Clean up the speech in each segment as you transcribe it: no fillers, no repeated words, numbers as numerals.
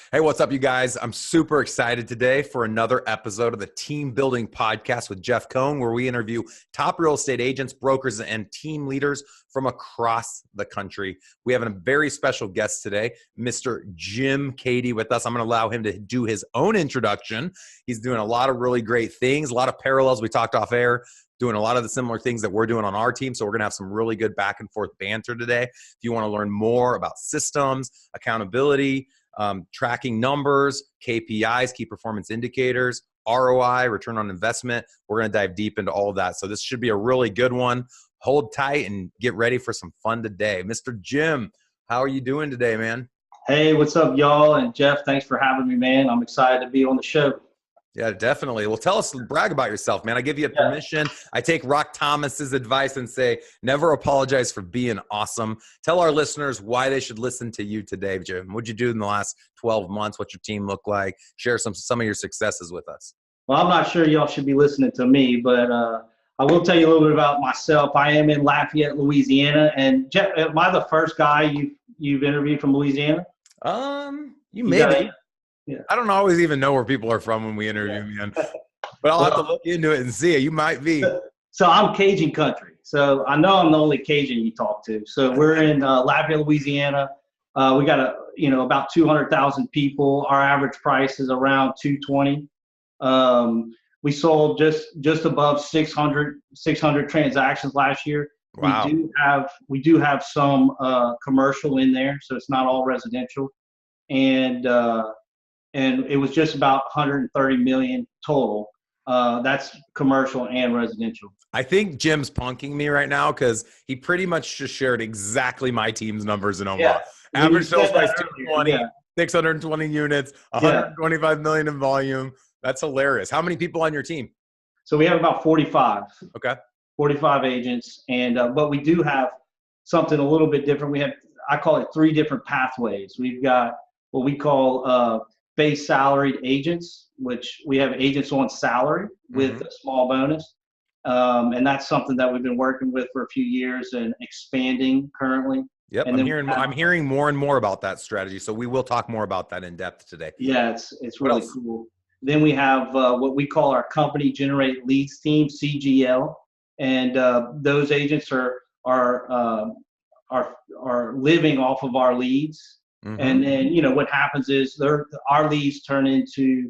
Hey, what's up, you guys? I'm super excited today for another episode of the Team Building Podcast with Jeff Cohn, where we interview top real estate agents, brokers, and team leaders from across the country. We have a very special guest today, Mr. Jim Keaty, with us. I'm going to allow him to do his own introduction. He's doing a lot of really great things, a lot of parallels. We talked off air, doing a lot of the similar things that we're doing on our team. So we're going to have some really good back and forth banter today. If you want to learn more about systems, accountability, tracking numbers, KPIs, key performance indicators, ROI, return on investment, we're going to dive deep into all of that. So this should be a really good one. Hold tight and get ready for some fun today. Mr. Jim, how are you doing today, man? Hey, what's up, y'all? And Jeff, thanks for having me, man. I'm excited to be on the show. Yeah, definitely. Well, tell us, brag about yourself, man. I give you permission. I take Rock Thomas's advice and say, never apologize for being awesome. Tell our listeners why they should listen to you today, Jim. What'd you do in the last 12 months? What's your team look like? Share some of your successes with us. Well, I'm not sure y'all should be listening to me, but I will tell you a little bit about myself. I am in Lafayette, Louisiana. And Jeff, am I the first guy you've interviewed from Louisiana? You may be. Yeah. I don't always even know where people are from when we interview, man. But I'll have to look into it and see it. You might be. So I'm Cajun country. So I know I'm the only Cajun you talk to. So we're in Lafayette, Louisiana. We got about 200,000 people. Our average price is around $220. We sold just above 600 transactions last year. Wow. We do have some commercial in there, so it's not all residential. And it was just about 130 million total. That's commercial and residential. I think Jim's punking me right now because he pretty much just shared exactly my team's numbers in Omaha. Yeah. Average sales price 220, 620 units, 125 million in volume. That's hilarious. How many people on your team? So we have about 45. Okay. 45 agents, and but we do have something a little bit different. I call it 3 different pathways. We've got what we call base salaried agents, which we have agents on salary with a small bonus. And that's something that we've been working with for a few years and expanding currently. Yep, and I'm hearing more and more about that strategy. So we will talk more about that in depth today. Yeah, it's really cool. Then we have what we call our company generated leads team, CGL. And those agents are living off of our leads. And then, what happens is our leads turn into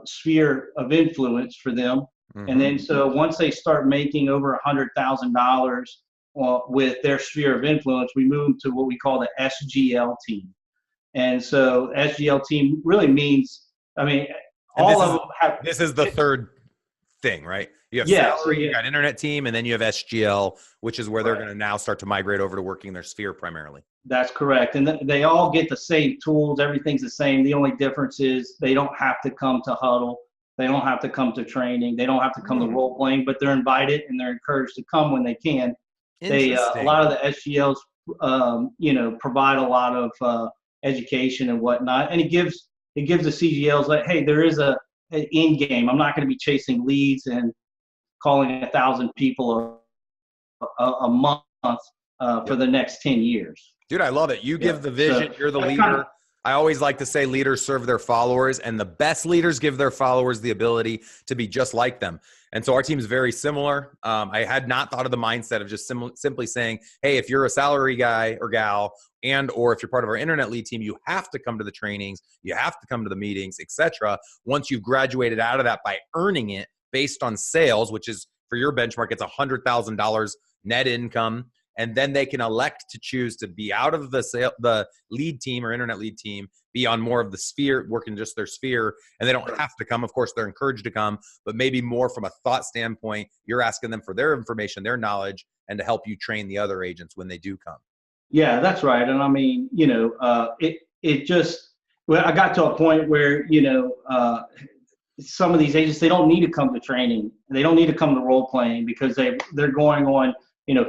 sphere of influence for them. And then so once they start making over $100,000 with their sphere of influence, we move to what we call the SGL team. And so SGL team really means, this is the third thing, right? You have salary, you got internet team, and then you have SGL, which is where they're going to now start to migrate over to working their sphere primarily. That's correct. And they all get the same tools. Everything's the same. The only difference is they don't have to come to huddle. They don't have to come to training. They don't have to come to role playing, but they're invited and they're encouraged to come when they can. A lot of the SGLs, provide a lot of education and whatnot. And it gives the CGLs like, hey, there is an end game. I'm not going to be chasing leads and calling 1,000 people a month for the next 10 years. Dude, I love it. You give the vision. You're the leader. I always like to say leaders serve their followers, and the best leaders give their followers the ability to be just like them. And so our team is very similar. I had not thought of the mindset of just simply saying, hey, if you're a salary guy or gal, or if you're part of our internet lead team, you have to come to the trainings, you have to come to the meetings, etc. Once you've graduated out of that by earning it based on sales, which is for your benchmark, it's $100,000 net income. And then they can elect to choose to be out of the lead team or internet lead team, be on more of the sphere, working just their sphere. And they don't have to come. Of course, they're encouraged to come, but maybe more from a thought standpoint, you're asking them for their information, their knowledge, and to help you train the other agents when they do come. Yeah, that's right. And I mean, I got to a point where, some of these agents, they don't need to come to training. They don't need to come to role playing because they're going on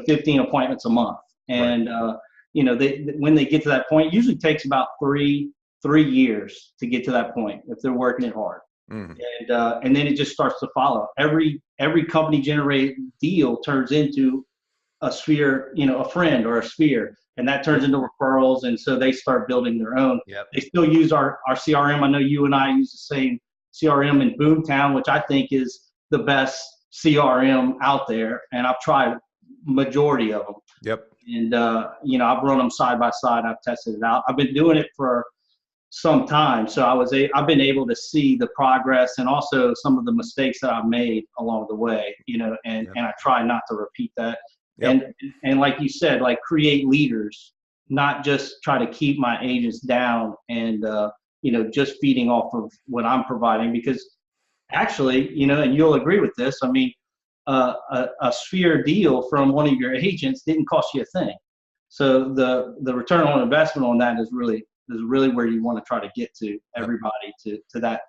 15 appointments a month. And, when they get to that point, it usually takes about three years to get to that point if they're working it hard. And then it just starts to follow. Every company generated deal turns into a sphere, a friend or a sphere, and that turns into referrals. And so they start building their own. Yep. They still use our CRM. I know you and I use the same CRM in Boomtown, which I think is the best CRM out there. And I've tried majority of them. Yep. And, I've run them side by side. I've tested it out. I've been doing it for some time. So I've been able to see the progress and also some of the mistakes that I've made along the way, and I try not to repeat that. Yep. And like you said, like create leaders, not just try to keep my agents down and, just feeding off of what I'm providing, because actually, and you'll agree with this. I mean, a sphere deal from one of your agents didn't cost you a thing. So the return on investment on that is really where you want to try to get to everybody to that.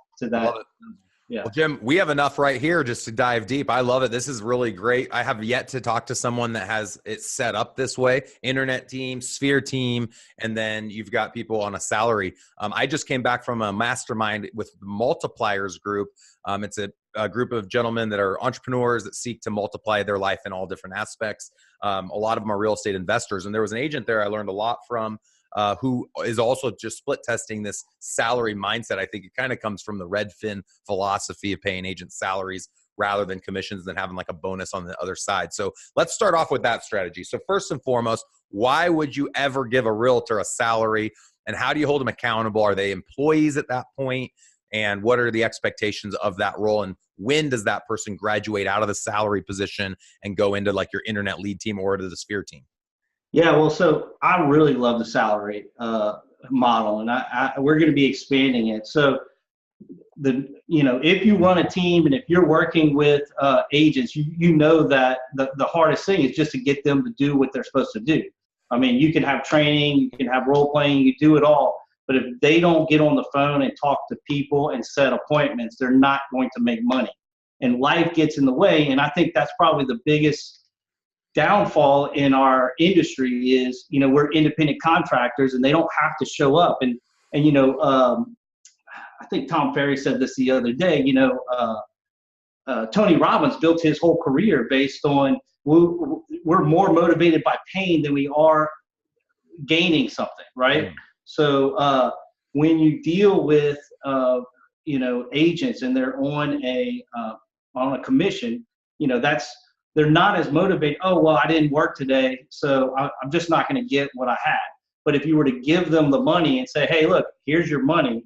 Yeah. Well, Jim, we have enough right here just to dive deep. I love it. This is really great. I have yet to talk to someone that has it set up this way: internet team, sphere team, and then you've got people on a salary. I just came back from a mastermind with the Multipliers group. It's a group of gentlemen that are entrepreneurs that seek to multiply their life in all different aspects. A lot of them are real estate investors. And there was an agent there I learned a lot from, who is also just split testing this salary mindset. I think it kind of comes from the Redfin philosophy of paying agents salaries rather than commissions, than having like a bonus on the other side. So let's start off with that strategy. So first and foremost, why would you ever give a realtor a salary, and how do you hold them accountable? Are they employees at that point? And what are the expectations of that role? And when does that person graduate out of the salary position and go into like your internet lead team or to the sphere team? Yeah, well, so I really love the salary model, and we're going to be expanding it. So if you run a team and if you're working with agents, you know that the hardest thing is just to get them to do what they're supposed to do. I mean, you can have training, you can have role playing, you do it all. But if they don't get on the phone and talk to people and set appointments, they're not going to make money. And life gets in the way. And I think that's probably the biggest downfall in our industry is, we're independent contractors and they don't have to show up. And I think Tom Ferry said this the other day, Tony Robbins built his whole career based on we're more motivated by pain than we are gaining something, right? Mm. So when you deal with agents and they're on a commission, they're not as motivated. Oh, well, I didn't work today, so I'm just not going to get what I had. But if you were to give them the money and say, hey, look, here's your money,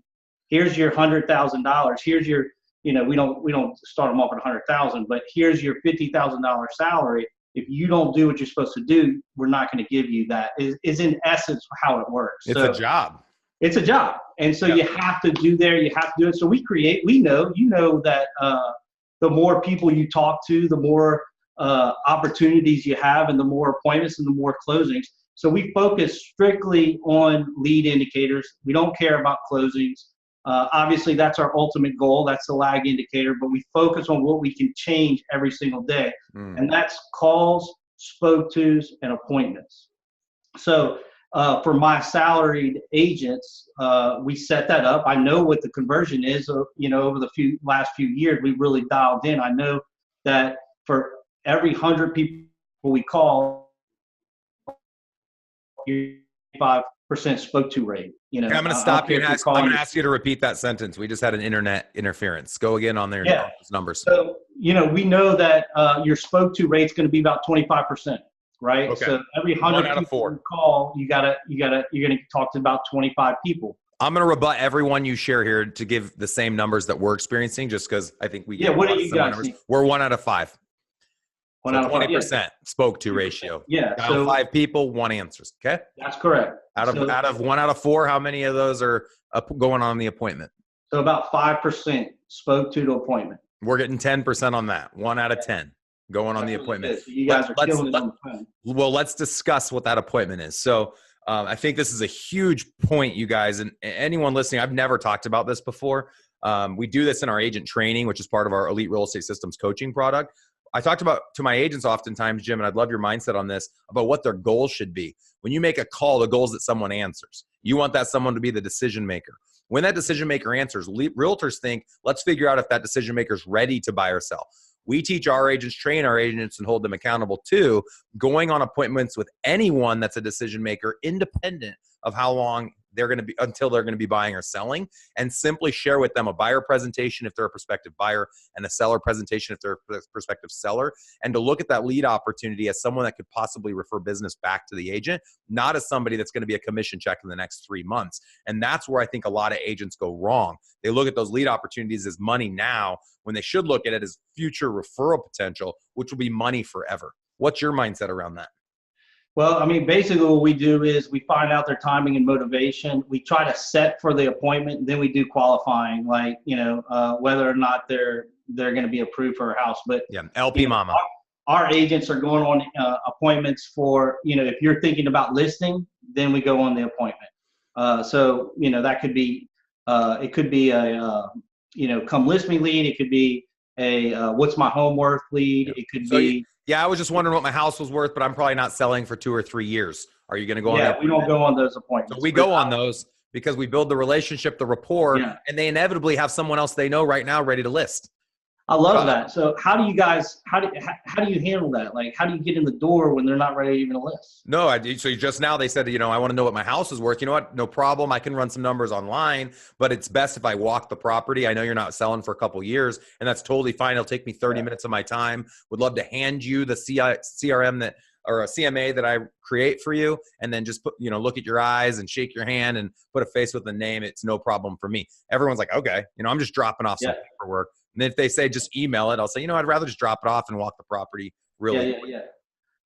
here's your $100,000, here's your, we don't start them off at $100,000, but here's your $50,000 salary. If you don't do what you're supposed to do, we're not going to give you that. Is in essence how it works. It's a job. It's a job. And so you have to do you have to do it. So we know that the more people you talk to, the more opportunities you have and the more appointments and the more closings. So we focus strictly on lead indicators. We don't care about closings. Obviously, that's our ultimate goal. That's the lag indicator, but we focus on what we can change every single day. And that's calls, spoke tos, and appointments. So for my salaried agents, we set that up. I know what the conversion is. Over the last few years, we really dialed in. I know that for every 100 people we call, 5% spoke to rate. I'm going to stop you and I'm going to ask you to repeat that sentence. We just had an internet interference. Go again on their numbers. So, we know that your spoke to rate is going to be about 25%, right? Okay. So every 100 people you call, you're going to talk to about 25 people. I'm going to rebut everyone you share here to give the same numbers that we're experiencing, just because I think we get what do you guys see? We're 1 out of 5. So 20% spoke to ratio. Yeah. So 5 people, 1 answers. Okay. That's correct. Out of 1 out of 4, how many of those are going on the appointment? So about 5% spoke to the appointment. We're getting 10% on that. 1 out of 10 going on the appointment. So you guys are killing it on the phone. Well, let's discuss what that appointment is. So I think this is a huge point, you guys, and anyone listening. I've never talked about this before. We do this in our agent training, which is part of our Elite Real Estate Systems coaching product. I talked about to my agents oftentimes, Jim, and I'd love your mindset on this, about what their goals should be. When you make a call, the goal is that someone answers. You want that someone to be the decision maker. When that decision maker answers, realtors think, let's figure out if that decision maker is ready to buy or sell. we teach our agents, train our agents, and hold them accountable to going on appointments with anyone that's a decision maker, independent of how long they're going to be until they're going to be buying or selling, and simply share with them a buyer presentation if they're a prospective buyer and a seller presentation if they're a prospective seller, and to look at that lead opportunity as someone that could possibly refer business back to the agent, not as somebody that's going to be a commission check in the next 3 months. And that's where I think a lot of agents go wrong. They look at those lead opportunities as money now when they should look at it as future referral potential, which will be money forever. What's your mindset around that? Well, I mean, basically what we do is we find out their timing and motivation. We try to set for the appointment, and then we do qualifying, like, whether or not they're going to be approved for a house. But yeah, LP mama. Our agents are going on appointments for, if you're thinking about listing, then we go on the appointment. So, that could be, it could be a, come list me lead. It could be a what's my home worth lead. It could be. Yeah, I was just wondering what my house was worth, but I'm probably not selling for 2 or 3 years. Are you going to go on? Yeah, we don't go on those appointments. So we go on those because we build the relationship, the rapport, and they inevitably have someone else they know right now ready to list. I love that. So how do you guys, how do you handle that? Like, how do you get in the door when they're not ready even to list? No, I do. So just now they said, I want to know what my house is worth. You know what? No problem. I can run some numbers online, but it's best if I walk the property. I know you're not selling for a couple of years, and that's totally fine. It'll take me 30 minutes of my time. Would love to hand you the CRM or a CMA that I create for you, and then just put, look at your eyes and shake your hand and put a face with a name. It's no problem for me. Everyone's like, okay, I'm just dropping off some paperwork. And if they say just email it, I'll say, I'd rather just drop it off and walk the property. Really?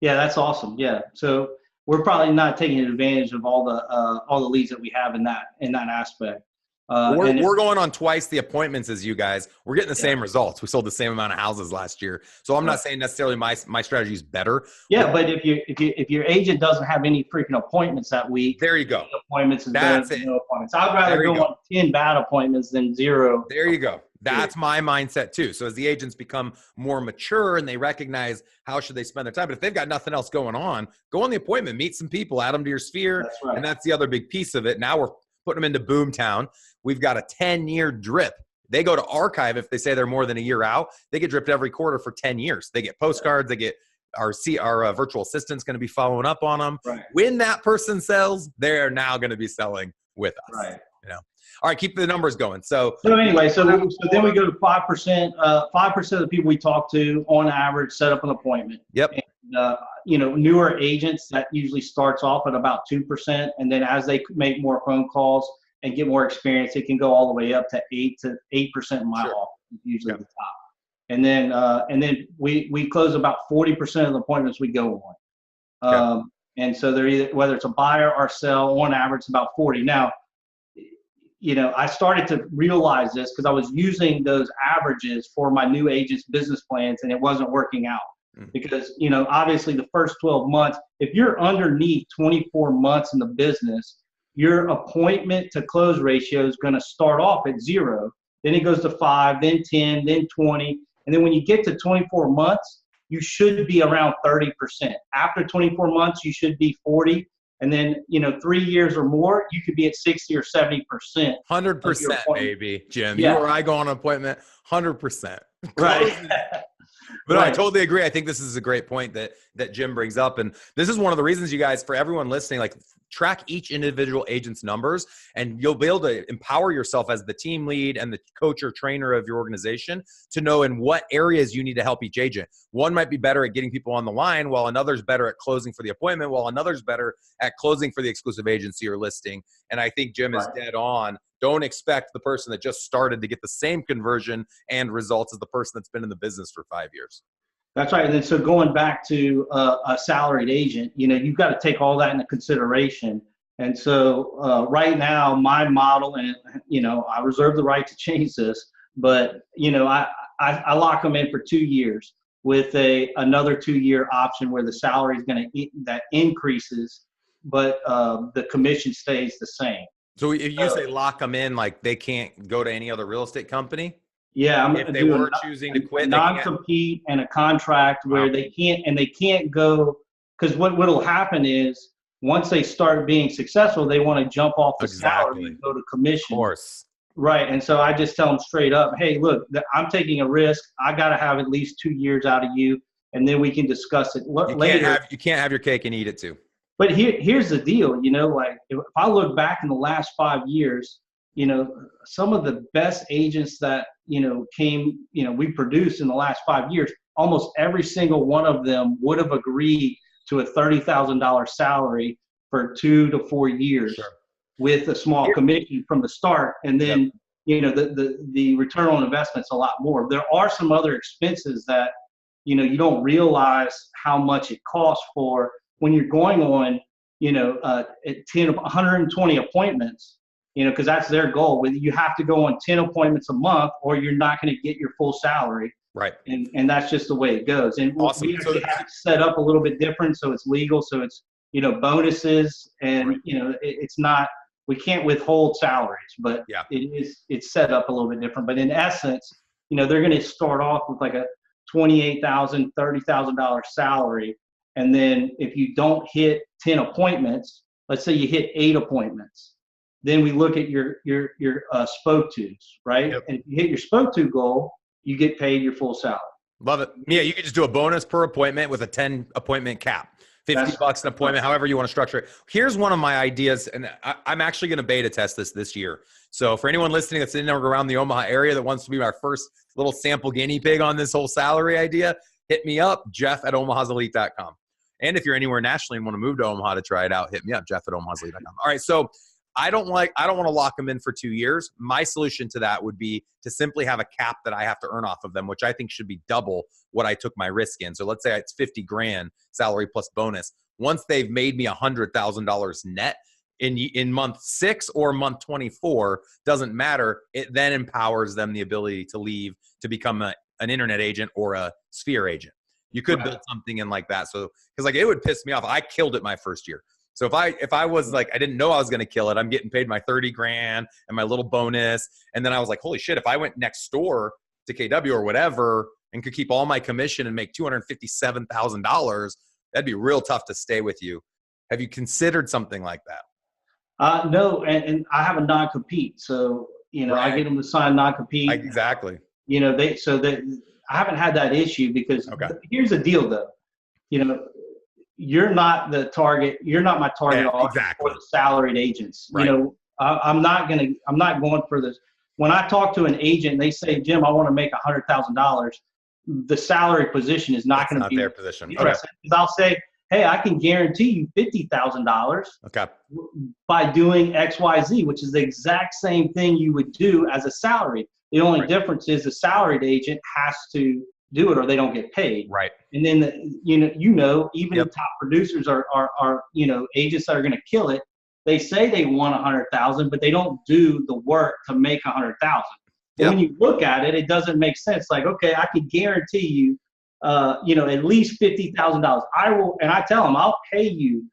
Yeah, that's awesome. Yeah. So we're probably not taking advantage of all the leads that we have in that aspect. We're going on twice the appointments as you guys. We're getting the same results. We sold the same amount of houses last year. So I'm not saying necessarily my strategy is better. Yeah, but if your agent doesn't have any freaking appointments that week, there you go. Appointments is better than no appointments. I'd rather go on 10 bad appointments than 0. There you go. That's my mindset too. So as the agents become more mature and they recognize how should they spend their time, but if they've got nothing else going on, go on the appointment, meet some people, add them to your sphere. That's right. And that's the other big piece of it. Now we're putting them into Boomtown. We've got a 10-year drip. They go to archive if they say they're more than a year out. They get dripped every quarter for 10 years. They get postcards. They get our virtual assistant's going to be following up on them. Right. When that person sells, they're now going to be selling with us. Right. All right, keep the numbers going. So anyway, so then we go to 5%. 5% of the people we talk to, on average, set up an appointment. Yep. And, newer agents, that usually starts off at about 2%, and then as they make more phone calls and get more experience, it can go all the way up to 8% in my office, usually the top. And then we close about 40% of the appointments we go on. And so they're either, whether it's a buyer or sell, on average about 40. Now, I started to realize this because I was using those averages for my new agents' business plans, and it wasn't working out. Because, obviously the first 12 months, if you're underneath 24 months in the business, your appointment to close ratio is going to start off at 0. Then it goes to 5, then 10, then 20. And then when you get to 24 months, you should be around 30%. After 24 months, you should be 40. And then, 3 years or more, you could be at 60 or 70%. 100%, baby, Jim. You or I go on an appointment, 100%. Right. But I totally agree. I think this is a great point that Jim brings up. And this is one of the reasons, you guys, for everyone listening, like, track each individual agent's numbers, and you'll be able to empower yourself as the team lead and the coach or trainer of your organization to know in what areas you need to help each agent. One might be better at getting people on the line, while another's better at closing for the appointment, while another's better at closing for the exclusive agency or listing. And I think Jim is dead on. Don't expect the person that just started to get the same conversion and results as the person that's been in the business for 5 years. That's right. And then so going back to a salaried agent, you've got to take all that into consideration. And so right now, my model, and I reserve the right to change this, but I lock them in for 2 years with another 2-year option where the salary is going to that increases, but the commission stays the same. So if you say lock them in, like they can't go to any other real estate company? Yeah, if they were choosing to quit, non-compete and a contract where they can't go, because what'll happen is once they start being successful, they want to jump off the salary and go to commission. Of course. Right. And so I just tell them straight up, hey, look, I'm taking a risk. I got to have at least 2 years out of you, and then we can discuss it later. You can't have your cake and eat it too. But here's the deal, like if I look back in the last 5 years, some of the best agents that, we produced in the last 5 years, almost every single one of them would have agreed to a $30,000 salary for 2 to 4 years. Sure. With a small commission from the start, and then the return on investment's a lot more. There are some other expenses that you don't realize how much it costs for when you're going on 120 appointments, because that's their goal. You have to go on 10 appointments a month, or you're not going to get your full salary. Right. And that's just the way it goes. And awesome. We actually have it set up a little bit different, so it's legal, so it's bonuses, and it's not. We can't withhold salaries, but it's set up a little bit different. But in essence, they're going to start off with like a $28,000, $30,000 salary. And then if you don't hit 10 appointments, let's say you hit 8 appointments, then we look at your spoke tos, right? Yep. And if you hit your spoke to goal, you get paid your full salary. Love it. Yeah, you could just do a bonus per appointment with a 10 appointment cap. $50 an appointment, however you want to structure it. Here's one of my ideas, and I'm actually going to beta test this year. So for anyone listening that's in or around the Omaha area that wants to be my first little sample guinea pig on this whole salary idea, hit me up, Jeff@omahaselite.com. And if you're anywhere nationally and want to move to Omaha to try it out, hit me up, Jeff@omahaselite.com. All right, so I don't want to lock them in for 2 years. My solution to that would be to simply have a cap that I have to earn off of them, which I think should be double what I took my risk in. So let's say it's $50,000 salary plus bonus. Once they've made me $100,000 net in month 6 or month 24, doesn't matter. It then empowers them the ability to leave to become an internet agent or a Sphere agent. You could build something in like that. So, because it would piss me off. I killed it my first year. So if I was I didn't know I was going to kill it, I'm getting paid my $30,000 and my little bonus. And then I was like, holy shit, if I went next door to KW or whatever and could keep all my commission and make $257,000, that'd be real tough to stay with you. Have you considered something like that? No. And I have a non-compete. So, I get them to sign non-compete. Exactly. I haven't had that issue because here's the deal though. You're not the target. You're not my target audience for the salaried agents. Right. I'm not going for this. When I talk to an agent, and they say, Jim, I want to make $100,000. The salary position is not going to be their position. Okay. I'll say, hey, I can guarantee you $50,000 by doing X, Y, Z, which is the exact same thing you would do as a salary. The only difference is the salaried agent has to do it or they don't get paid. Right. And then, even the top producers are agents that are going to kill it. They say they want 100,000, but they don't do the work to make 100,000. When you look at it, it doesn't make sense. Like, okay, I can guarantee you, at least $50,000. I will, and I tell them, I'll pay you.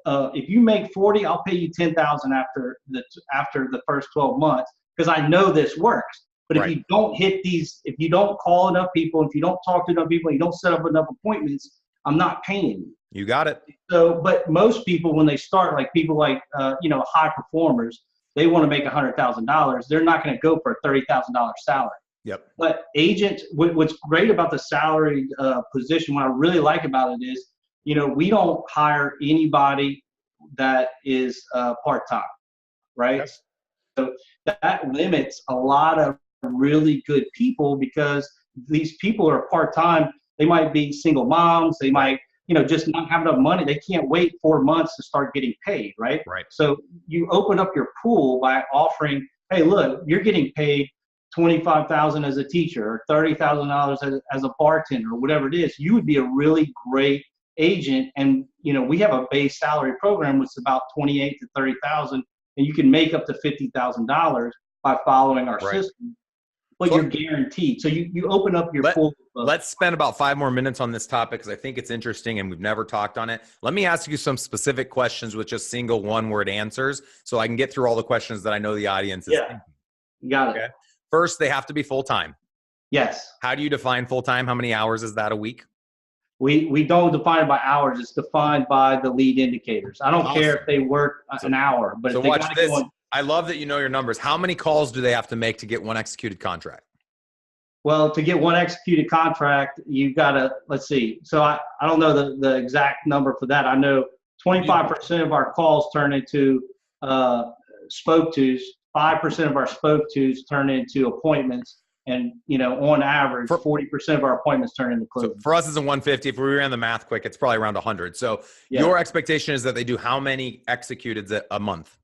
If you make 40, I'll pay you 10,000 after the first 12 months because I know this works. But if you don't hit these, if you don't call enough people, if you don't talk to enough people, you don't set up enough appointments, I'm not paying you. You got it. So, but most people, when they start, like people like, high performers, they want to make $100,000. They're not going to go for a $30,000 salary. Yep. But agents, what's great about the salaried position, what I really like about it is, we don't hire anybody that is part-time, right? Yes. So that limits a lot of really good people because these people are part-time. They might be single moms. They might, just not have enough money. They can't wait 4 months to start getting paid, right? Right. So you open up your pool by offering, hey, look, you're getting paid $25,000 as a teacher or $30,000 as a bartender or whatever it is. You would be a really great agent. And, we have a base salary program which is about $28,000 to $30,000, and you can make up to $50,000 by following our system. But you're guaranteed. So you open up your pool. Let's spend about 5 more minutes on this topic because I think it's interesting and we've never talked on it. Let me ask you some specific questions with just single one-word answers so I can get through all the questions that I know the audience is thinking. You got it. First, they have to be full-time. Yes. How do you define full-time? How many hours is that a week? We don't define it by hours. It's defined by the lead indicators. I don't care if they work an hour, but so if they watch this. I love that you know your numbers. How many calls do they have to make to get one executed contract? Well, to get one executed contract, you've got to, let's see. So I don't know the exact number for that. I know 25% of our calls turn into spoke tos. 5% of our spoke tos turn into appointments. And, on average, 40% of our appointments turn into closings. So for us, it's a 150. If we ran the math quick, it's probably around 100. So your expectation is that they do how many executed a month?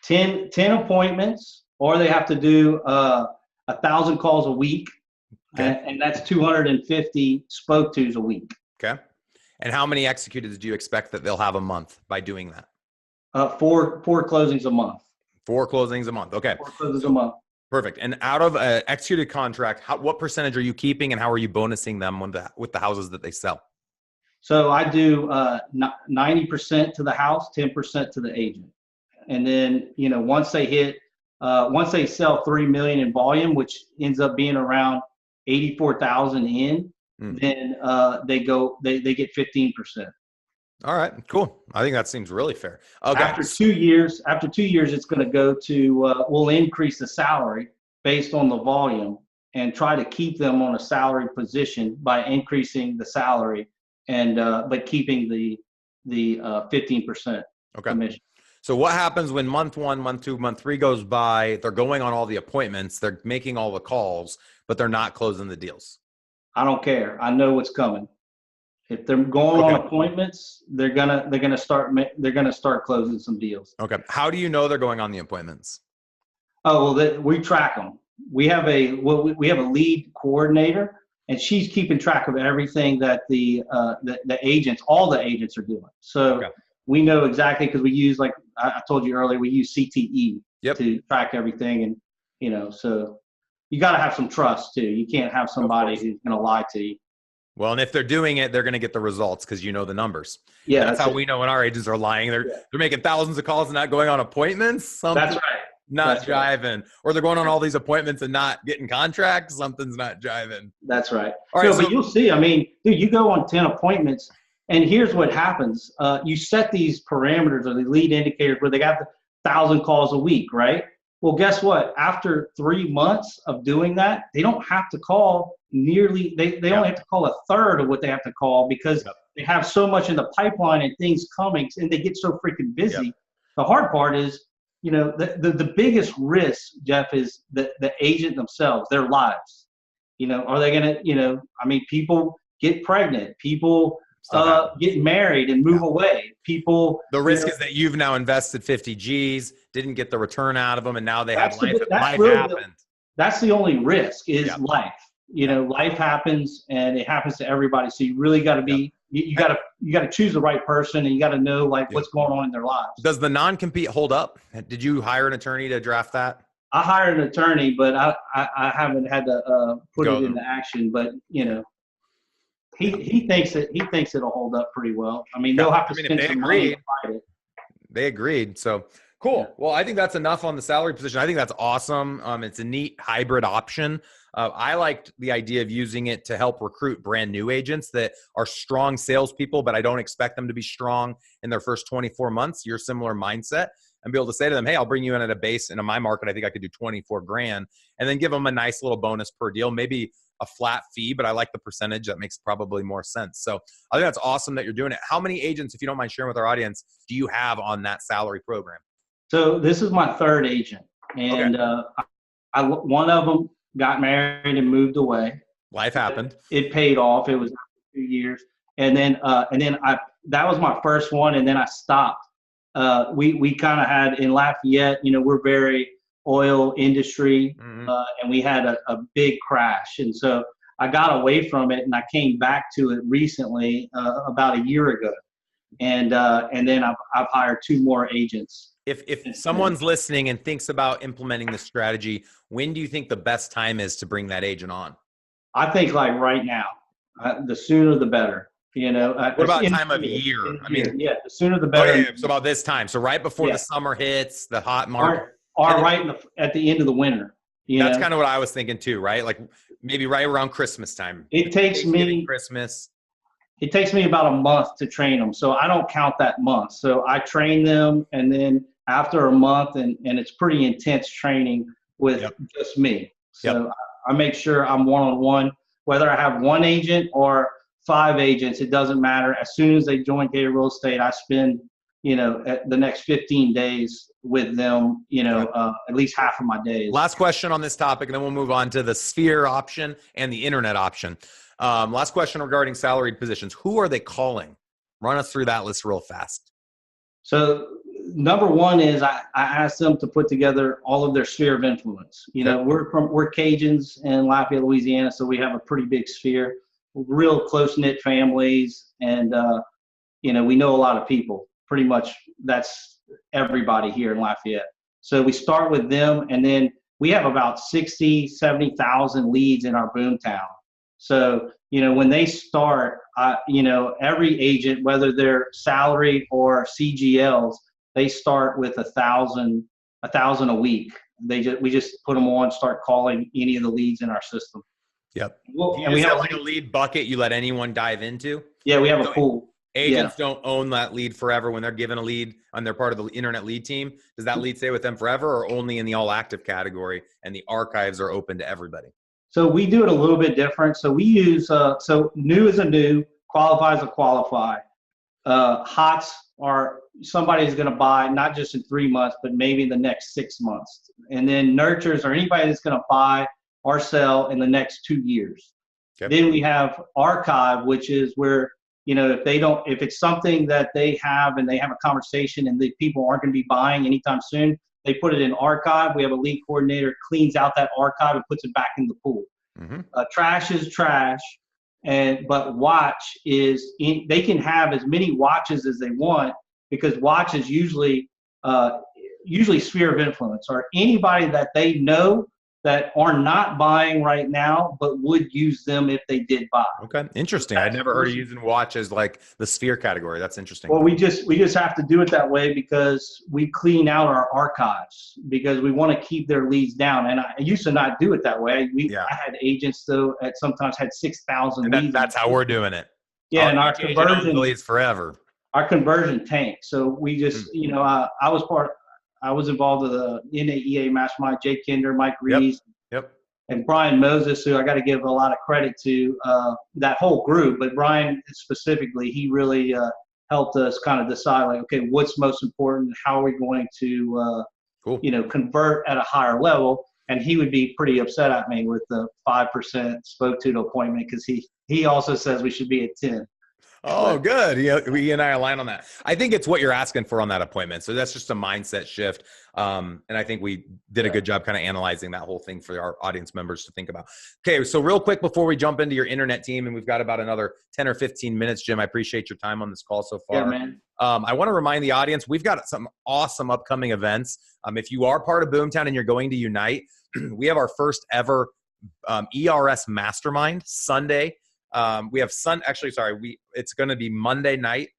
10 appointments, or they have to do 1,000 calls a week. Okay. And that's 250 spoke tos a week. Okay. And how many executed do you expect that they'll have a month by doing that? 4 closings a month. 4 closings a month. Okay. 4 closings a month. Perfect. And out of an executed contract, what percentage are you keeping, and how are you bonusing them with the houses that they sell? So I do 90% to the house, 10% to the agent. And then, once they sell 3 million in volume, which ends up being around 84,000 in, then they get 15%. All right, cool. I think that seems really fair. Okay. After 2 years, it's going to go to, we'll increase the salary based on the volume and try to keep them on a salary position by increasing the salary and, but keeping the 15% commission. So what happens when month 1, month 2, month 3 goes by, they're going on all the appointments, they're making all the calls, but they're not closing the deals? I don't care. I know what's coming. If they're going on appointments, they're gonna start closing some deals. Okay. How do you know they're going on the appointments? Oh, well, we track them. We have a lead coordinator, and she's keeping track of everything that the agents, all the agents, are doing. So we know exactly, because we use, like I told you earlier, we use CTE to track everything, and so you got to have some trust too. You can't have somebody who's going to lie to you. Well, and if they're doing it, they're going to get the results because you know the numbers. Yeah, that's how we know when our agents are lying. They're making thousands of calls and not going on appointments. That's right. Not jiving. Or they're going on all these appointments and not getting contracts. Something's not jiving. That's right. All right, but you'll see. I mean, dude, you go on 10 appointments, and here's what happens. You set these parameters or the lead indicators where they got 1,000 calls a week, right? Well, guess what? After 3 months of doing that, they don't have to call nearly, they only have to call a third of what they have to call, because they have so much in the pipeline and things coming, and they get so freaking busy. The hard part is, the biggest risk, Jeff, is the agent themselves, their lives. Are they going to, people get pregnant, people get married and move away. The risk is that you've now invested 50 G's, didn't get the return out of them, and now they have life. Life happened. That's the only risk is life. Life happens, and it happens to everybody. So you really got to be, you got to choose the right person, and you got to know what's going on in their lives. Does the non-compete hold up? Did you hire an attorney to draft that? I hired an attorney, but I haven't had to put it into action. But he thinks it'll hold up pretty well. They'll have to spend some money to fight it. They agreed. So cool. Well, I think that's enough on the salary position. I think that's awesome. It's a neat hybrid option. I liked the idea of using it to help recruit brand new agents that are strong salespeople, but I don't expect them to be strong in their first 24 months. Your similar mindset, and be able to say to them, hey, I'll bring you in at a base. And in my market, I think I could do 24 grand, and then give them a nice little bonus per deal, maybe a flat fee, but I like the percentage. That makes probably more sense. So I think that's awesome that you're doing it. How many agents, if you don't mind sharing with our audience, do you have on that salary program? So this is my third agent, and one of them got married and moved away. Life happened. It paid off. It was 2 years, and then that was my first one, and then I stopped. We kind of had in Lafayette, we're very oil industry, and we had a big crash, and so I got away from it, and I came back to it recently, about a year ago, and then I've hired 2 more agents. If someone's listening and thinks about implementing this strategy, when do you think the best time is to bring that agent on? I think right now, the sooner the better. What about time of year? The sooner the better. Okay, so about this time. So right before the summer hits, the hot market. Or right at the end of the winter. That's kind of what I was thinking too, right? Like maybe right around Christmas time. It takes me about a month to train them. So I don't count that month. So I train them, and then after a month, and it's pretty intense training with just me. So I make sure I'm one-on-one, whether I have one agent or 5 agents, it doesn't matter. As soon as they join Keaty Real Estate, I spend, the next 15 days with them, at least half of my days. Last question on this topic, and then we'll move on to the sphere option and the internet option. Last question regarding salaried positions. Who are they calling? Run us through that list real fast. So number one is I asked them to put together all of their sphere of influence. We're Cajuns in Lafayette, Louisiana, so we have a pretty big sphere, real close-knit families, and we know a lot of people. Pretty much that's everybody here in Lafayette. So we start with them, and then we have about 60, 70,000 leads in our boomtown. So, when they start, every agent, whether they're salaried or CGLs, they start with 1,000 a week. We just put them on, start calling any of the leads in our system. Yep. And we have like a lead bucket you let anyone dive into? Yeah, we have a pool. Agents don't own that lead forever when they're given a lead and they're part of the internet lead team. Does that lead stay with them forever or only in the all active category and the archives are open to everybody? So we do it a little bit different. So we use, so new is a new, qualify is a qualify. Hots are somebody's going to buy not just in 3 months, but maybe in the next 6 months. And then nurtures are anybody that's going to buy or sell in the next 2 years. Okay. Then we have archive, which is where, if it's something that they have and they have a conversation and the people aren't going to be buying anytime soon, they put it in archive. We have a lead coordinator cleans out that archive and puts it back in the pool. Mm-hmm. Trash is trash, but watch is they can have as many watches as they want because watch is usually sphere of influence or anybody that they know that are not buying right now, but would use them if they did buy. Okay, interesting. I'd never heard of using watch as like the sphere category. That's interesting. Well, we just have to do it that way because we clean out our archives because we want to keep their leads down. And I used to not do it that way. I had agents though that sometimes had 6,000 leads. That's how we're doing it. Yeah, and our conversion leads forever. Our conversion tanked. So we just, I was involved with the NAEA Mastermind, Jake Kinder, Mike Rees, and Brian Moses, who I got to give a lot of credit to, that whole group. But Brian specifically, he really helped us kind of decide, like, okay, what's most important? How are we going to, convert at a higher level? And he would be pretty upset at me with the 5% spoke to appointment because he also says we should be at 10. Oh, good. We and I align on that. I think it's what you're asking for on that appointment. So that's just a mindset shift. And I think we did a good job kind of analyzing that whole thing for our audience members to think about. Okay. So real quick, before we jump into your internet team, and we've got about another 10 or 15 minutes, Jim, I appreciate your time on this call so far. Yeah, man. I want to remind the audience, we've got some awesome upcoming events. If you are part of Boomtown and you're going to Unite, we have our first ever ERS Mastermind Sunday. We have it's going to be Monday night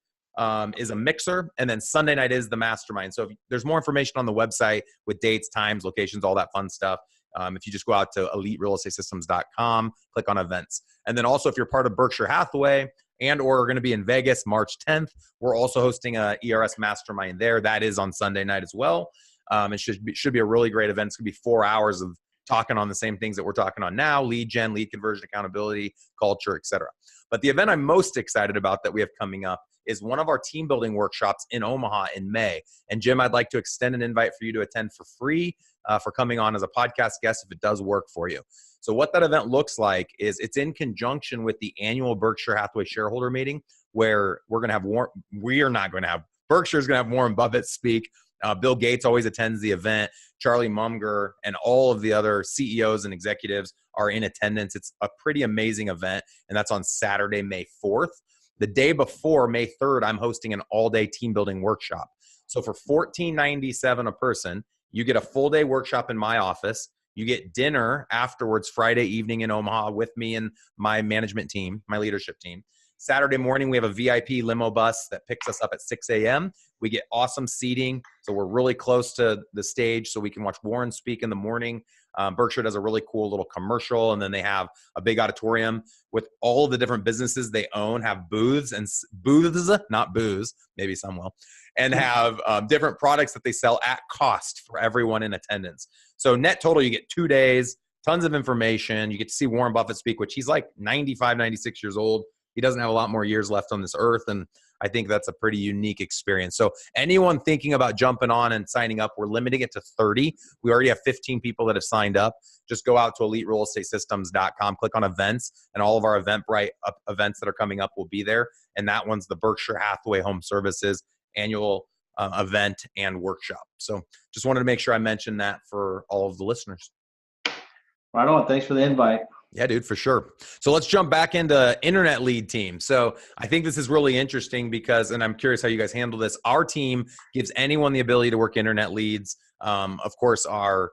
is a mixer, and then Sunday night is the mastermind. So there's more information on the website with dates, times, locations, all that fun stuff. If you just go out to eliterealestatesystems.com, click on events. And then also if you're part of Berkshire Hathaway and or are going to be in Vegas March 10th, we're also hosting a ERS mastermind there. That is on Sunday night as well. It should be a really great event. It's going to be 4 hours of talking on the same things that we're talking on now: lead gen, lead conversion, accountability, culture, etc. But the event I'm most excited about that we have coming up is one of our team building workshops in Omaha in May. And Jim, I'd like to extend an invite for you to attend for free for coming on as a podcast guest if it does work for you. So what that event looks like is it's in conjunction with the annual Berkshire Hathaway shareholder meeting, where Berkshire's going to have Warren Buffett speak. Bill Gates always attends the event. Charlie Munger and all of the other CEOs and executives are in attendance. It's a pretty amazing event, and that's on Saturday, May 4th. The day before, May 3rd, I'm hosting an all-day team building workshop. So for $14.97 a person, you get a full-day workshop in my office. You get dinner afterwards Friday evening in Omaha with me and my management team, my leadership team. Saturday morning, we have a VIP limo bus that picks us up at 6 a.m. We get awesome seating, so we're really close to the stage so we can watch Warren speak in the morning. Berkshire does a really cool little commercial, and then they have a big auditorium with all the different businesses they own, have booths, not booze, maybe some will, and have different products that they sell at cost for everyone in attendance. So net total, you get 2 days, tons of information. You get to see Warren Buffett speak, which he's like 95, 96 years old. He doesn't have a lot more years left on this earth, and I think that's a pretty unique experience. So anyone thinking about jumping on and signing up, we're limiting it to 30. We already have 15 people that have signed up. Just go out to eliterealestatesystems.com, click on events, and all of our Eventbrite events that are coming up will be there. And that one's the Berkshire Hathaway Home Services annual event and workshop. So just wanted to make sure I mentioned that for all of the listeners. Right on. Thanks for the invite. Yeah, dude, for sure. So let's jump back into internet lead team. So I think this is really interesting because, and I'm curious how you guys handle this. Our team gives anyone the ability to work internet leads. Of course, our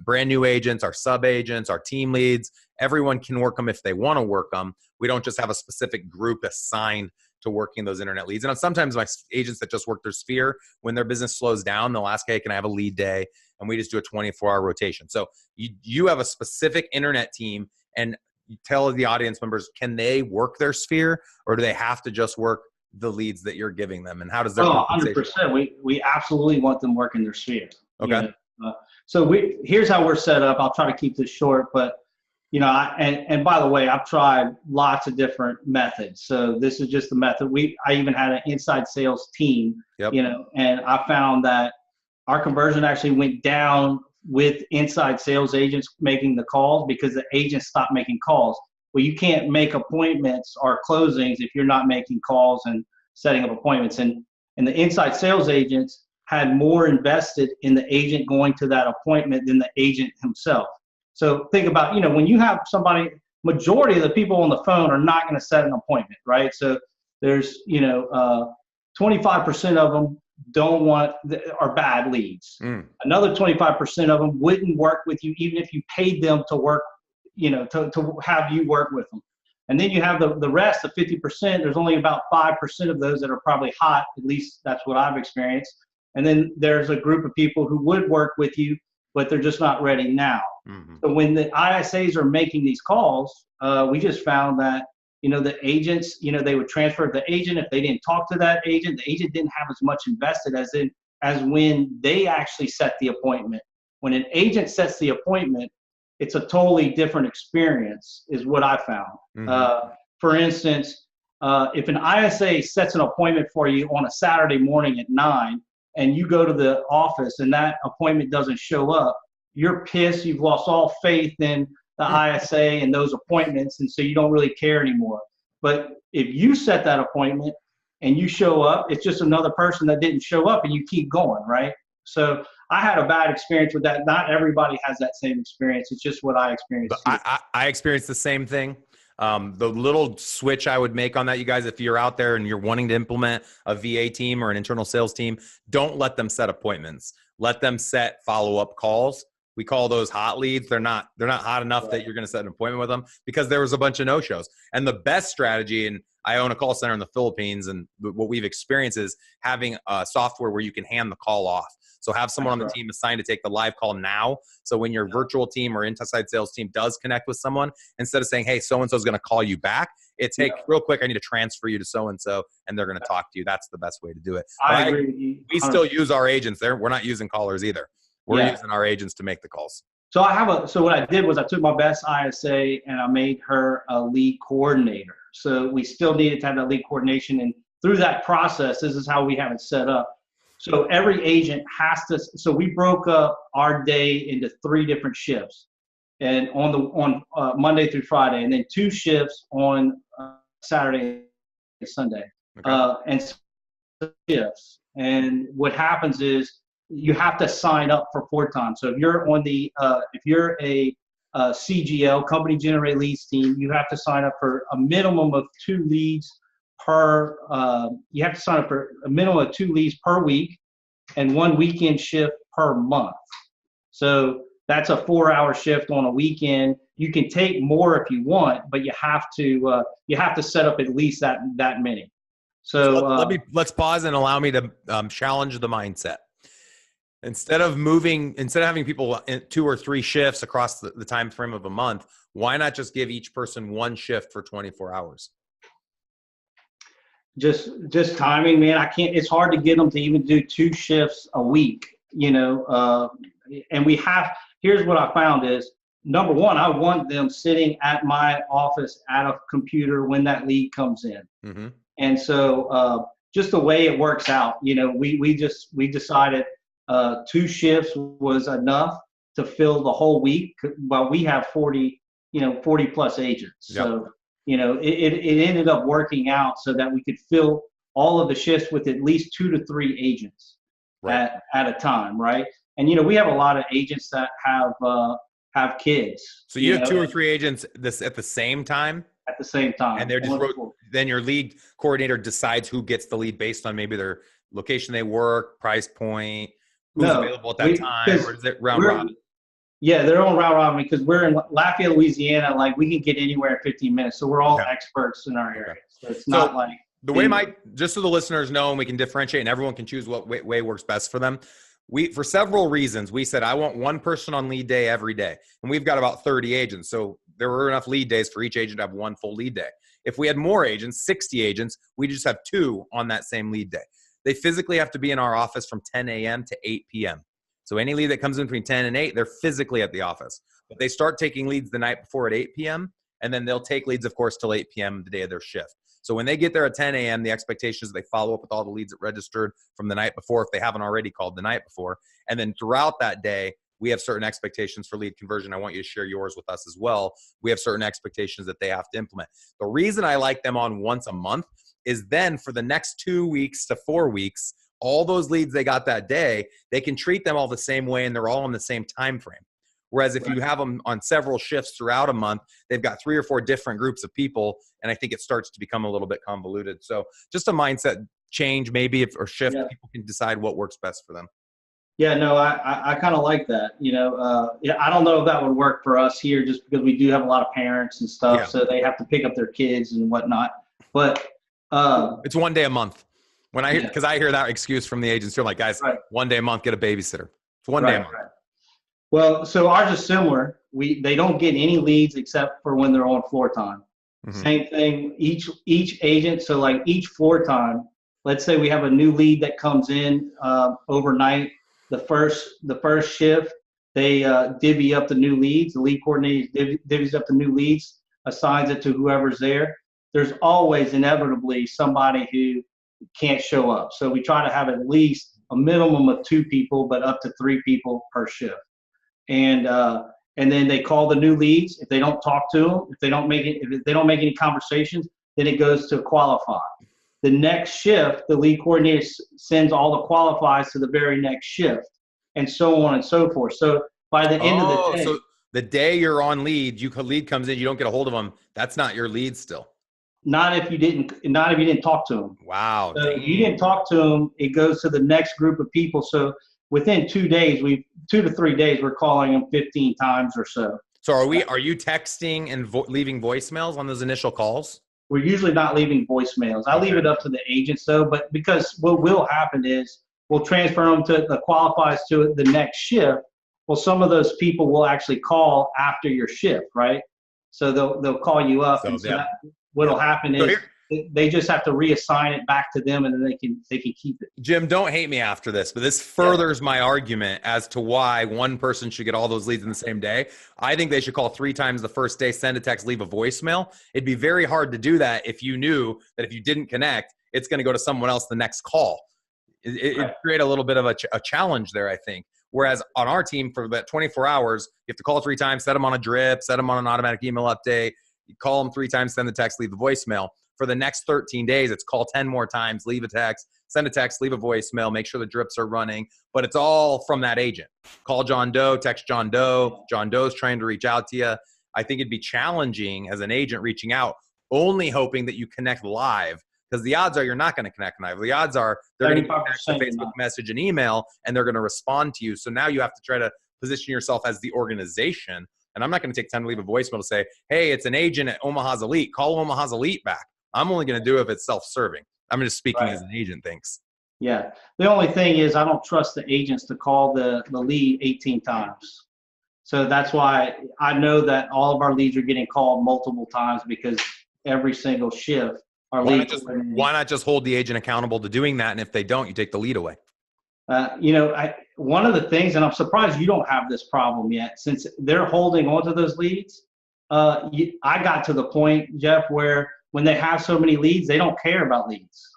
brand new agents, our sub agents, our team leads, everyone can work them if they want to work them. We don't just have a specific group assigned to working those internet leads. And sometimes my agents that just work their sphere, when their business slows down, they'll ask, hey, can I have a lead day? And we just do a 24-hour rotation. So you have a specific internet team, and you tell the audience members, can they work their sphere, or do they have to just work the leads that you're giving them? And how does their 100%. We absolutely want them working their sphere. Okay. So here's how we're set up. I'll try to keep this short, but and by the way, I've tried lots of different methods. So this is just the method. I even had an inside sales team, and I found that our conversion actually went down with inside sales agents making the calls because the agents stopped making calls. Well, you can't make appointments or closings if you're not making calls and setting up appointments. And the inside sales agents had more invested in the agent going to that appointment than the agent himself. So think about, when you have somebody, majority of the people on the phone are not going to set an appointment, right? So there's, 25% of them are bad leads. Another 25% of them wouldn't work with you even if you paid them to work, to have you work with them. And then you have the rest, the 50%, there's only about 5% of those that are probably hot, at least that's what I've experienced. And then there's a group of people who would work with you, but they're just not ready now. Mm-hmm. So when the ISAs are making these calls, we just found that, the agents, they would transfer the agent. If they didn't talk to that agent, the agent didn't have as much invested as when they actually set the appointment. When an agent sets the appointment, it's a totally different experience is what I found. Mm-hmm. For instance, if an ISA sets an appointment for you on a Saturday morning at 9, and you go to the office and that appointment doesn't show up, you're pissed. You've lost all faith in the ISA and those appointments, and so you don't really care anymore. But if you set that appointment and you show up, it's just another person that didn't show up, and you keep going, right? So I had a bad experience with that. Not everybody has that same experience. It's just what I experienced. I experienced the same thing. The little switch I would make on that, you guys, if you're out there and you're wanting to implement a VA team or an internal sales team, don't let them set appointments. Let them set follow-up calls. We call those hot leads. They're not hot enough that you're going to set an appointment with them because there was a bunch of no-shows. And the best strategy, and I own a call center in the Philippines, and what we've experienced is having a software where you can hand the call off. So have someone on the team assigned to take the live call now. So when your virtual team or inside sales team does connect with someone, instead of saying, hey, so-and-so is going to call you back, it's, hey, real quick, I need to transfer you to so-and-so, and they're going to talk to you. That's the best way to do it. I agree with you. We still use our agents there. We're not using callers either. We're using our agents to make the calls. So what I did was I took my best ISA and I made her a lead coordinator. So we still needed to have that lead coordination. And through that process, this is how we have it set up. So every agent has to, so we broke up our day into 3 different shifts, and on Monday through Friday, and then 2 shifts on Saturday and Sunday. Okay. And shifts. And what happens is, you have to sign up for 4 times. So if you're on the, if you're a CGL, company generated leads team, you have to sign up for a minimum of 2 leads per, you have to sign up for a minimum of 2 leads per week and 1 weekend shift per month. So that's a 4-hour shift on a weekend. You can take more if you want, but you have to set up at least that many. So let's pause and allow me to challenge the mindset. Instead of having people in 2 or 3 shifts across the time frame of a month, why not just give each person 1 shift for 24 hours? Just timing, man. I can't. It's hard to get them to even do 2 shifts a week. And here's what I found is, number one, I want them sitting at my office at a computer when that lead comes in. Mm-hmm. And so just the way it works out, we decided 2 shifts was enough to fill the whole week. While we have 40 plus agents. Yep. So, it ended up working out so that we could fill all of the shifts with at least 2 to 3 agents at a time. Right. And, we have a lot of agents that have kids. So you have 2 or 3 agents at the same time? At the same time. And they're just then your lead coordinator decides who gets the lead based on maybe their location they work, price point, who's available at that time, or is it round robin? Yeah, they're on round robin because we're in Lafayette, Louisiana. Like, we can get anywhere in 15 minutes. So we're all experts in our area. So it's not like the way just so the listeners know, and we can differentiate and everyone can choose what way works best for them. For several reasons, we said, I want 1 person on lead day every day. And we've got about 30 agents. So there were enough lead days for each agent to have 1 full lead day. If we had more agents, 60 agents, we just have 2 on that same lead day. They physically have to be in our office from 10 a.m. to 8 p.m. So any lead that comes in between 10 and 8, they're physically at the office. But they start taking leads the night before at 8 p.m., and then they'll take leads, of course, till 8 p.m. the day of their shift. So when they get there at 10 a.m., the expectation is they follow up with all the leads that registered from the night before if they haven't already called the night before. And then throughout that day, we have certain expectations for lead conversion. I want you to share yours with us as well. We have certain expectations that they have to implement. The reason I like them on once a month is then for the next 2 weeks to 4 weeks, all those leads they got that day, they can treat them all the same way and they're all in the same time frame. Whereas if you have them on several shifts throughout a month, they've got 3 or 4 different groups of people, and I think it starts to become a little bit convoluted. So just a mindset change, maybe, or shift, people can decide what works best for them. Yeah, no, I kind of like that. I don't know if that would work for us here just because we do have a lot of parents and stuff, so they have to pick up their kids and whatnot. But it's 1 day a month. Because I hear that excuse from the agents too. I'm like, guys, 1 day a month, get a babysitter. It's 1 day a month. Right. Well, so ours is similar. They don't get any leads except for when they're on floor time. Mm-hmm. Same thing, each agent. So like each floor time, let's say we have a new lead that comes in overnight. The first shift, they divvy up the new leads. The lead coordinator divvies up the new leads, assigns it to whoever's there. There's always inevitably somebody who can't show up. So we try to have at least a minimum of 2 people, but up to 3 people per shift. And then they call the new leads. If they don't talk to them, if they don't make any conversations, then it goes to qualify. The next shift, the lead coordinator sends all the qualifies to the very next shift, and so on and so forth. So by the end of the day, so the day you're on lead comes in, you don't get a hold of them. That's not your lead still. Not if you didn't talk to them. Wow. So if you didn't talk to them, it goes to the next group of people. So within 2 days, 2 to 3 days, we're calling them 15 times or so. So are you texting and leaving voicemails on those initial calls? We're usually not leaving voicemails. I leave it up to the agents though, but because what will happen is we'll transfer them to the qualifies to the next shift. Well, some of those people will actually call after your shift, right? So they'll call you up, what'll happen is they just have to reassign it back to them, and then they can keep it. Jim, don't hate me after this, but this furthers my argument as to why one person should get all those leads in the same day. I think they should call 3 times the first day, send a text, leave a voicemail. It'd be very hard to do that if you knew that if you didn't connect, it's going to go to someone else the next call. It'd create a little bit of a challenge there, I think. Whereas on our team, for that 24 hours, you have to call 3 times, set them on a drip, set them on an automatic email update. You call them 3 times, send the text, leave the voicemail. For the next 13 days, it's call 10 more times, leave a text, send a text, leave a voicemail, make sure the drips are running. But it's all from that agent. Call John Doe, text John Doe. John Doe's trying to reach out to you. I think it'd be challenging as an agent reaching out, only hoping that you connect live, because the odds are you're not going to connect live. The odds are they're going to connect to Facebook message and email, and they're going to respond to you. So now you have to try to position yourself as the organization. And I'm not going to take time to leave a voicemail to say, hey, it's an agent at Omaha's Elite. Call Omaha's Elite back. I'm only going to do it if it's self-serving. I'm just speaking as an agent thinks. Yeah. The only thing is I don't trust the agents to call the lead 18 times. So that's why I know that all of our leads are getting called multiple times, because every single shift our lead. Why not just hold the agent accountable to doing that? And if they don't, you take the lead away. One of the things, and I'm surprised you don't have this problem yet, since they're holding onto those leads. I got to the point, Jeff, where when they have so many leads, they don't care about leads.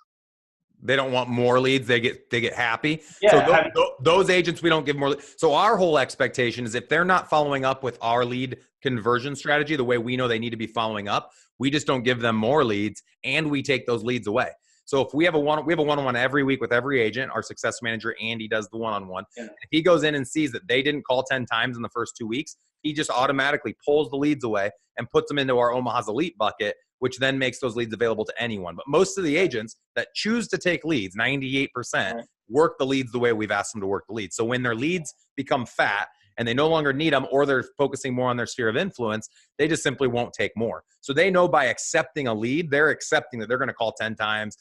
They don't want more leads. They get happy. Yeah, so those agents, we don't give more. So our whole expectation is if they're not following up with our lead conversion strategy, the way we know they need to be following up, we just don't give them more leads, and we take those leads away. So if we have a one-on-one every week with every agent, our success manager, Andy, does the one-on-one. Yeah. If he goes in and sees that they didn't call 10 times in the first 2 weeks, he just automatically pulls the leads away and puts them into our Omaha's Elite bucket, which then makes those leads available to anyone. But most of the agents that choose to take leads, 98%, work the leads the way we've asked them to work the leads. So when their leads become fat and they no longer need them, or they're focusing more on their sphere of influence, they just simply won't take more. So they know by accepting a lead, they're accepting that they're going to call 10 times,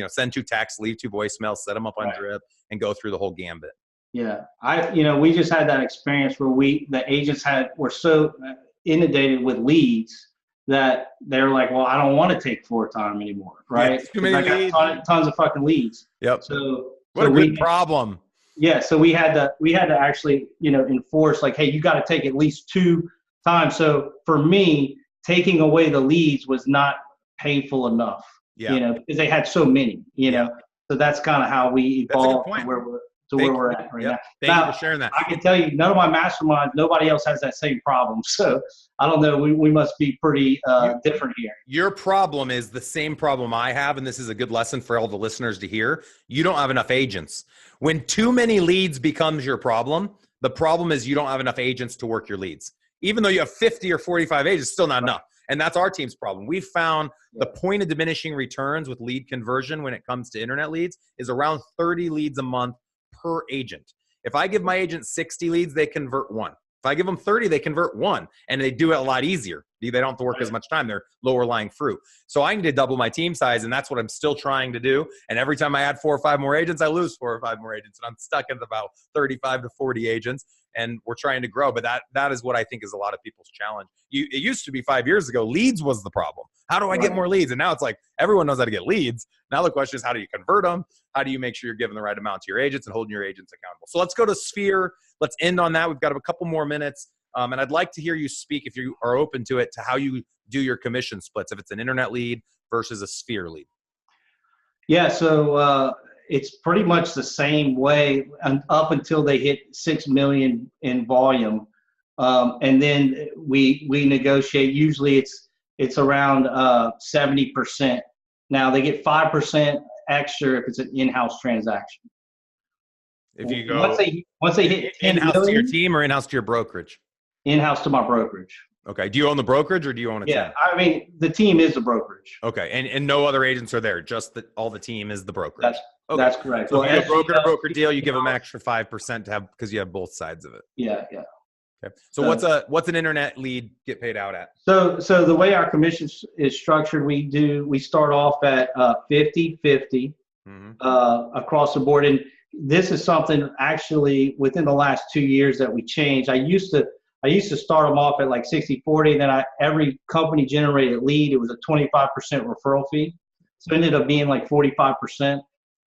send 2 texts, leave 2 voicemails, set them up on drip, and go through the whole gambit. Yeah. We just had that experience where the agents were so inundated with leads that they're like, well, I don't want to take floor time anymore, right? Yeah, too many leads. Tons of fucking leads. Yep. What a good problem. Yeah. So we had to actually, enforce, like, hey, you got to take at least 2 times. So for me, taking away the leads was not painful enough, because they had so many, So that's kind of how we evolved to where we're at right now. Thank you for sharing that. I can tell you, none of my masterminds, nobody else has that same problem. So I don't know. We must be pretty different here. Your problem is the same problem I have, and this is a good lesson for all the listeners to hear. You don't have enough agents. When too many leads becomes your problem, the problem is you don't have enough agents to work your leads. Even though you have 50 or 45 agents, still not enough. And that's our team's problem. We've found the point of diminishing returns with lead conversion when it comes to internet leads is around 30 leads a month per agent. If I give my agent 60 leads, they convert 1. If I give them 30, they convert 1, and they do it a lot easier. They don't have to work as much time. They're lower lying fruit. So I need to double my team size, and that's what I'm still trying to do. And every time I add 4 or 5 more agents, I lose 4 or 5 more agents, and I'm stuck at about 35 to 40 agents, and we're trying to grow. But that is what I think is a lot of people's challenge. It used to be 5 years ago, leads was the problem. How do I get more leads? And now it's like everyone knows how to get leads. Now the question is, how do you convert them? How do you make sure you're giving the right amount to your agents and holding your agents accountable? So let's go to Sphere. Let's end on that. We've got a couple more minutes. And I'd like to hear you speak, if you are open to it, to how you do your commission splits, if it's an internet lead versus a Sphere lead. Yeah, so it's pretty much the same way up until they hit 6 million in volume. And then we negotiate. Usually it's around 70%. Now they get 5% extra if it's an in-house transaction. If you go once they hit 10 in-house million, to your team or in-house to your brokerage? In-house to my brokerage. Okay. Do you own the brokerage or do you own a team? Yeah, I mean, the team is the brokerage. Okay. And no other agents are there, just all the team is the brokerage. That's correct. So if you have a broker deal, you give them extra 5% to have, because you have both sides of it. Yeah. Okay. So what's an internet lead get paid out at? So the way our commission is structured, we start off at 50-50 across the board. And this is something actually within the last 2 years that we changed. I used to start them off at like 60-40. Then every company generated lead, it was a 25% referral fee. So it ended up being like 45%.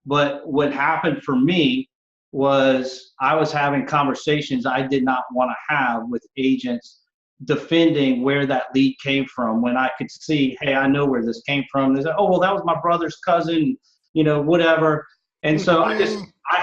But what happened for me was I was having conversations I did not want to have with agents defending where that lead came from, when I could see, hey, I know where this came from. They said, oh, well, that was my brother's cousin, whatever. And so I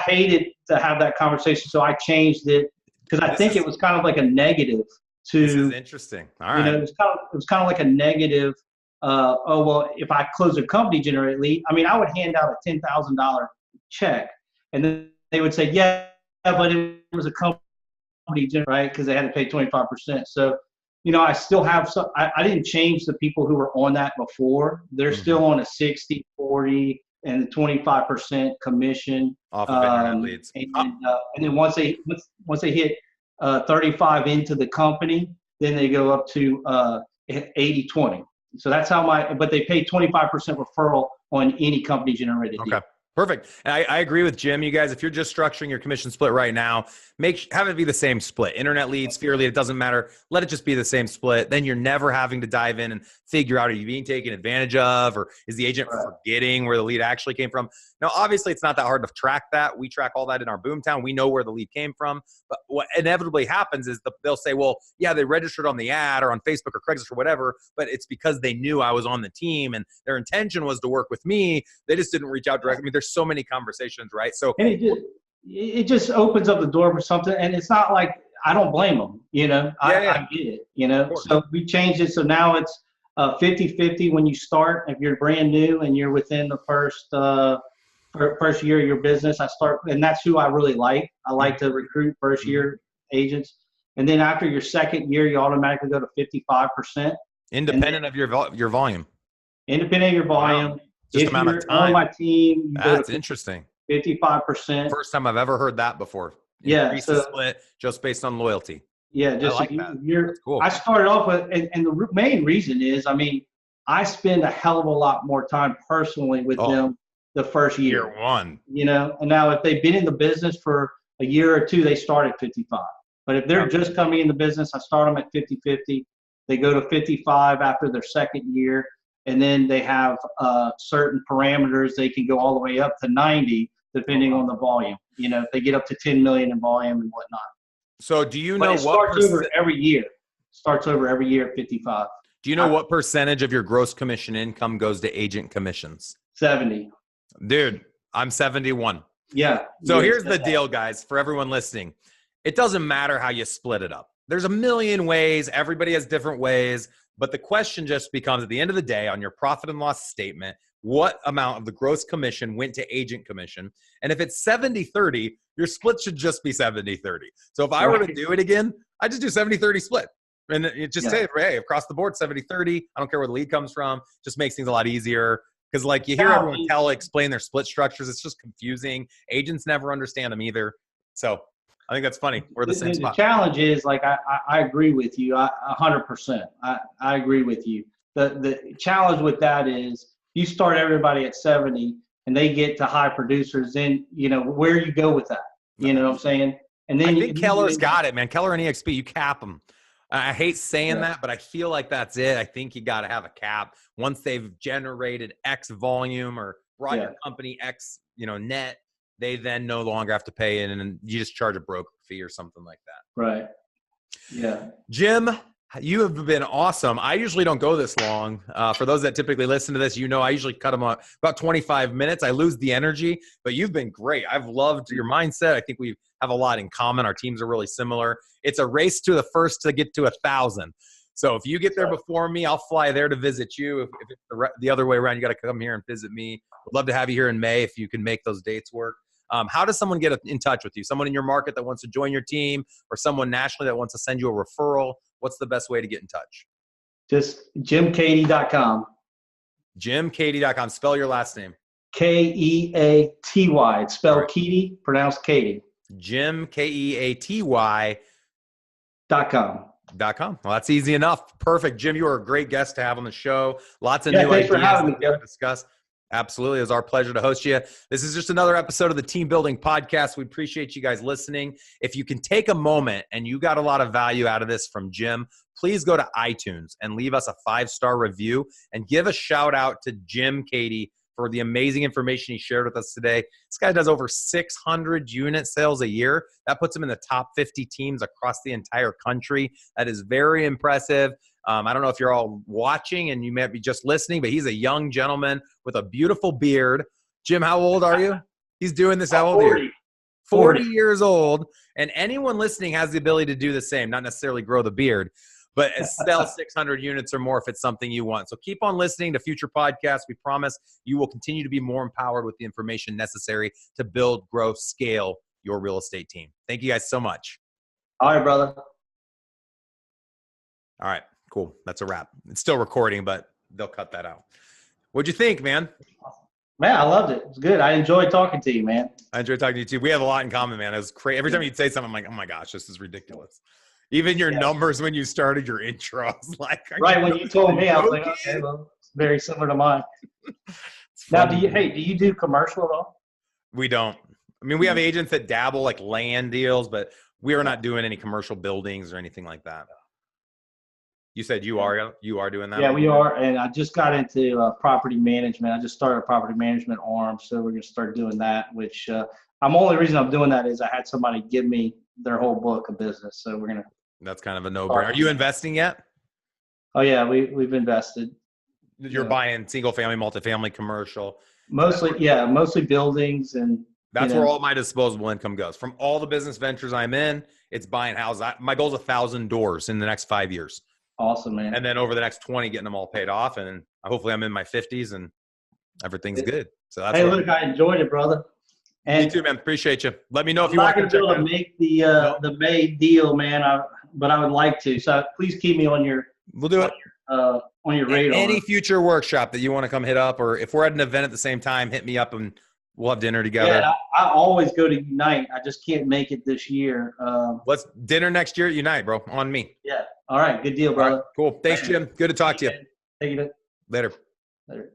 hated to have that conversation. So I changed it because I think it was kind of like a negative to. This is interesting. All right. It was kind of like a negative. Oh, well, if I close a company generate lead, I mean, I would hand out a $10,000 check, and then they would say, yeah, but it was a company, right? Because they had to pay 25%. So, I still have some. I didn't change the people who were on that before. They're still on a 60-40 and 25% commission off of internet leads. And then once they hit 35 into the company, then they go up to 80-20. So that's how but they pay 25% referral on any company generated deal. Okay. Perfect. And I agree with Jim. You guys, if you're just structuring your commission split right now, have it be the same split. Internet leads, sphere lead, it doesn't matter. Let it just be the same split. Then you're never having to dive in and figure out, are you being taken advantage of, or is the agent forgetting where the lead actually came from? Now, obviously, it's not that hard to track that. We track all that in our Boomtown. We know where the lead came from. But what inevitably happens is they'll say, well, yeah, they registered on the ad or on Facebook or Craigslist or whatever, but it's because they knew I was on the team and their intention was to work with me. They just didn't reach out directly. I mean, there's so many conversations, right? So and it just opens up the door for something. And it's not like, I don't blame them, I get it, So we changed it. So now it's 50-50 when you start. If you're brand new and you're within the first year of your business, and that's who I really like. I like to recruit first year agents. And then after your second year, you automatically go to 55%. Independent of your volume. Independent of your volume. Wow. Just if amount you're of time. on my team, That's interesting. 55%. First time I've ever heard that before. Increase the split just based on loyalty. Yeah, just I like that. That's cool. I started off with, and the main reason is, I spend a hell of a lot more time personally with them the first year. Year one. And now if they've been in the business for a year or two, they start at 55. But if they're just coming in the business, I start them at 50-50. They go to 55 after their second year. And then they have certain parameters. They can go all the way up to 90, depending on the volume. If they get up to 10 million in volume and whatnot. So do you know what starts over every year? Starts over every year at 55. Do you know what percentage of your gross commission income goes to agent commissions? 70. Dude, I'm 71. Yeah. So here's the deal, guys, for everyone listening. It doesn't matter how you split it up. There's a million ways. Everybody has different ways. But the question just becomes, at the end of the day, on your profit and loss statement, what amount of the gross commission went to agent commission? And if it's 70-30, your split should just be 70-30. So if I were to do it again, I just do 70-30 split. And it just say, hey, across the board, 70-30. I don't care where the lead comes from. Just makes things a lot easier. Because you hear everyone explain their split structures. It's just confusing. Agents never understand them either. So I think that's funny. We're the same spot. The challenge is, I agree with you 100%. I agree with you. The challenge with that is you start everybody at 70 and they get to high producers, then, where you go with that. You know what I'm saying? And then I think Keller's got it, man. Keller and EXP, you cap them. I hate saying that, but I feel like that's it. I think you got to have a cap. Once they've generated X volume or brought your company X, net, they then no longer have to pay it, and you just charge a broker fee or something like that. Right. Yeah. Jim, you have been awesome. I usually don't go this long. For those that typically listen to this, I usually cut them on about 25 minutes. I lose the energy, but you've been great. I've loved your mindset. I think we have a lot in common. Our teams are really similar. It's a race to the first to get to 1,000. So if you get there before me, I'll fly there to visit you. If it's the other way around, you got to come here and visit me. Would love to have you here in May if you can make those dates work. How does someone get in touch with you? Someone in your market that wants to join your team, or someone nationally that wants to send you a referral? What's the best way to get in touch? Just JimKeaty.com. JimKeaty.com. Spell your last name. Keaty. It's spelled Keaty, pronounced Keaty. Jim, Keaty. .com. Well, that's easy enough. Perfect. Jim, you are a great guest to have on the show. Lots of new ideas to discuss. Absolutely. It was our pleasure to host you. This is just another episode of the Team Building Podcast. We appreciate you guys listening. If you can take a moment and you got a lot of value out of this from Jim, please go to iTunes and leave us a 5-star review and give a shout out to Jim Keaty for the amazing information he shared with us today. This guy does over 600 unit sales a year. That puts him in the top 50 teams across the entire country. That is very impressive. I don't know if you're all watching and you might be just listening, but he's a young gentleman with a beautiful beard. Jim, how old are you? He's doing this. How old are you? 40 years old. And anyone listening has the ability to do the same, not necessarily grow the beard, but sell 600 units or more if it's something you want. So keep on listening to future podcasts. We promise you will continue to be more empowered with the information necessary to build, grow, scale your real estate team. Thank you guys so much. All right, brother. All right. Cool. That's a wrap. It's still recording, but they'll cut that out. What'd you think, man? Man, I loved it. It's good. I enjoyed talking to you, man. I enjoyed talking to you too. We have a lot in common, man. It was crazy. Every time you'd say something, I'm like, oh my gosh, this is ridiculous. Even your numbers when you started your intro, I was like, right when you told me, I was like, okay, well, it's very similar to mine. Now, do you do commercial at all? We don't. I mean, we have agents that dabble like land deals, but we are not doing any commercial buildings or anything like that. You said you are doing that? Yeah, we are. And I just got into property management. I just started a property management arm. So we're going to start doing that, which only reason I'm doing that is I had somebody give me their whole book of business. So we're going to. That's kind of a no-brainer. Are you investing yet? Oh, yeah, we've invested. You're buying single family, multifamily, commercial. Mostly buildings. And that's where all my disposable income goes. From all the business ventures I'm in, it's buying houses. My goal is 1,000 doors in the next 5 years. Awesome, man. And then over the next 20, getting them all paid off. And hopefully I'm in my 50s and everything's good. So that's I enjoyed it, brother. And me too, man. Appreciate you. Let me know if I'm you want to be able to make the May deal, man. But I would like to. So please keep me on your. We'll do it. On your radar. Any future workshop that you want to come hit up, or if we're at an event at the same time, hit me up and we'll have dinner together. Yeah, I always go to Unite. I just can't make it this year. Let's dinner next year at Unite, bro. On me. Yeah. All right. Good deal, brother. Right, cool. Thanks, Jim. Good to talk to you. Take it. Later. Later.